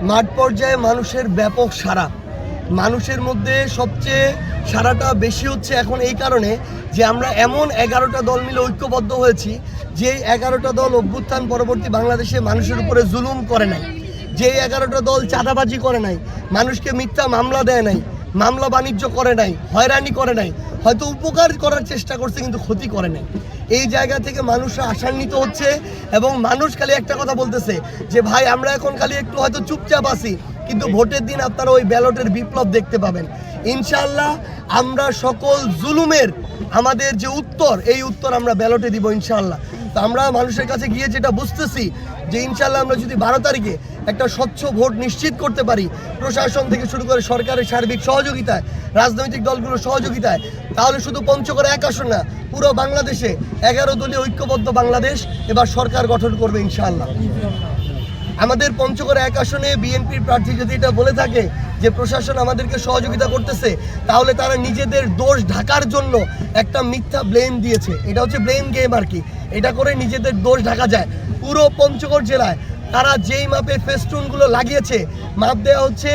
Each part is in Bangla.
মাঠ পর্যায়ে মানুষের ব্যাপক সাড়া, মানুষের মধ্যে সবচেয়ে সাড়াটা বেশি হচ্ছে এখন এই কারণে যে আমরা এমন 11টা দল মিলে ঐক্যবদ্ধ হয়েছি যে 11টা দল অভ্যুত্থান পরবর্তী বাংলাদেশে মানুষের উপরে জুলুম করে নাই, যে 11টা দল চাঁদাবাজি করে নাই, মানুষকে মিথ্যা মামলা দেয় নাই, মামলা বাণিজ্য করে নাই, হয়রানি করে নাই, হয়তো উপকার করার চেষ্টা করছে কিন্তু ক্ষতি করে নাই। এই জায়গা থেকে মানুষরা আশান্বিত হচ্ছে এবং মানুষ খালি একটা কথা বলতেছে যে ভাই আমরা এখন খালি একটু হয়তো চুপচাপ আছি, কিন্তু ভোটের দিন আপনারা ওই ব্যালটের বিপ্লব দেখতে পাবেন ইনশাআল্লাহ। আমরা সকল জুলুমের আমাদের যে উত্তর, এই উত্তর আমরা ব্যালটে দিব ইনশাআল্লাহ। তো আমরা মানুষের কাছে গিয়ে যেটা বুঝতেছি যে ইনশাআল্লাহ আমরা যদি 12 তারিখে একটা স্বচ্ছ ভোট নিশ্চিত করতে পারি, প্রশাসন থেকে শুরু করে সরকারের সার্বিক সহযোগিতায়, রাজনৈতিক দলগুলোর সহযোগিতায়, তাহলে শুধু পঞ্চগড়ে এক আসন না, পুরো বাংলাদেশে 11 দলীয় ঐক্যবদ্ধ বাংলাদেশ এবার সরকার গঠন করবে ইনশাআল্লাহ। আমাদের পঞ্চগড়ে এক আসনে বিএনপির প্রার্থী যদি এটা বলে থাকে যে প্রশাসন আমাদেরকে সহযোগিতা করতেছে, তাহলে তারা নিজেদের দোষ ঢাকার জন্য একটা মিথ্যা ব্লেম দিয়েছে। এটা হচ্ছে ব্লেম গেম আর কি, এটা করে নিজেদের দোষ ঢাকা যায়। পুরো পঞ্চগড় জেলায় তারা যেই মাপে ফেস্টুনগুলো লাগিয়েছে, মাপ দেওয়া হচ্ছে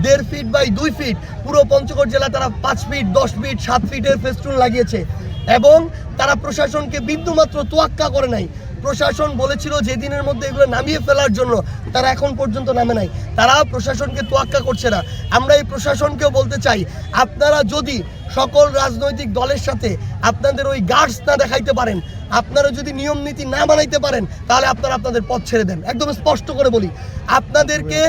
1.5 ফিট বাই 2 ফিট, পুরো পঞ্চগড় জেলা তারা 5 ফিট 10 ফিট 7 ফিটের ফেস্টুন লাগিয়েছে এবং তারা প্রশাসনকে বিন্দুমাত্র তোয়াক্কা করে নাই। প্রশাসন বলেছিল যেদিনের মধ্যে এগুলো নামিয়ে ফেলার জন্য, তারা এখন পর্যন্ত নামে নাই, তারা প্রশাসনকে তোয়াক্কা করছে না। আমরা এই প্রশাসনকেও বলতে চাই, আপনারা যদি সকল রাজনৈতিক দলের সাথে আপনাদের ওই গার্ডস না দেখাইতে পারেন, আপনারা যদি নিয়ম নীতি না বানাইতে পারেন, তাহলে আপনারা আপনাদের পথ ছেড়ে দেন। একদম স্পষ্ট করে বলি, আপনাদেরকে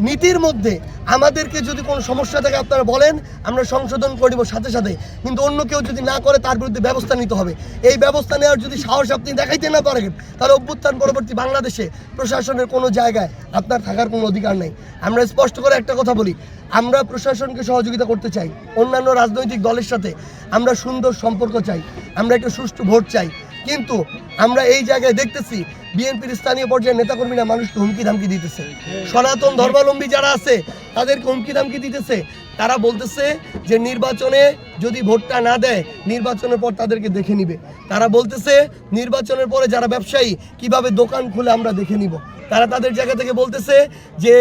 নীতির মধ্যে আমাদেরকে যদি কোনো সমস্যা থাকে আপনারা বলেন, আমরা সংশোধন করব সাথে সাথে, কিন্তু অন্য কেউ যদি না করে তার বিরুদ্ধে ব্যবস্থা নিতে হবে। এই ব্যবস্থা নেওয়ার যদি সাহস আপনি দেখাইতে না পারেন, তাহলে অভ্যুত্থান পরবর্তী বাংলাদেশে প্রশাসনের কোনো জায়গায় আপনার থাকার কোনো অধিকার নেই। আমরা স্পষ্ট করে একটা কথা বলি, আমরা প্রশাসনকে সহযোগিতা করতে চাই, অন্যান্য রাজনৈতিক দলের সাথে আমরা সুন্দর সম্পর্ক চাই, আমরা একটা সুষ্ঠু ভোট চাই, কিন্তু আমরা এই জায়গায় দেখতেছি বিএনপির স্থানীয় পর্যায়ের নেতাকর্মীরা মানুষকে হুমকি ধামকি দিতেছে, সনাতন ধর্মাবলম্বী যারা আছে তাদেরকে হুমকি ধামকি দিতেছে। তারা বলতেছে যে নির্বাচনে যদি ভোটটা না দেয়, নির্বাচনের পর তাদেরকে দেখে নিবে। তারা বলতেছে নির্বাচনের পরে যারা ব্যবসায়ী কিভাবে দোকান খুলে আমরা দেখে নিব। তারা তাদের জায়গা থেকে বলতেছে যে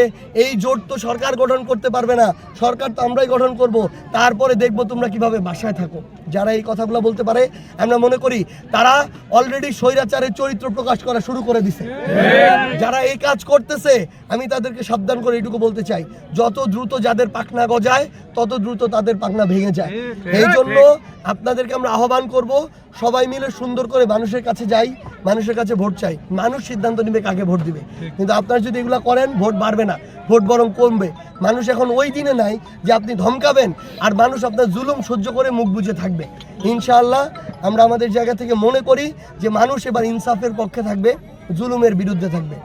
এই জোট তো সরকার গঠন করতে পারবে না, সরকার তো আমরাই গঠন করব, তারপরে দেখবো তোমরা কিভাবে বাসায় থাকো। যারা এই কথাগুলো বলতে পারে, আমরা মনে করি তারা অলরেডি স্বৈরাচারের চরিত্র প্রকাশ করা শুরু করে দিছে। যারা এই কাজ করতেছে আমি তাদেরকে সাবধান করে এইটুকু বলতে চাই, যত দ্রুত যাদের পাখনা গজায় তত দ্রুত তাদের পাখনা ভেঙে যায়। এই জন্য আপনাদেরকে আমরা আহ্বান করব, সবাই মিলে সুন্দর করে মানুষের কাছে যাই, মানুষের কাছে ভোট চাই। মানুষ সিদ্ধান্ত নেবে কাকে ভোট দিবে, কিন্তু আপনারা যদি এগুলো করেন ভোট বাড়বে না, ভোট বরং কমবে। মানুষ এখন ওই দিনে নাই যে আপনি ধমকাবেন আর মানুষ আপনার জুলুম সহ্য করে মুখ বুজে থাকবে। ইনশাআল্লাহ আমরা আমাদের জায়গা থেকে মনে করি যে মানুষ এবার ইনসাফের পক্ষে থাকবে, জুলুমের বিরুদ্ধে থাকবে।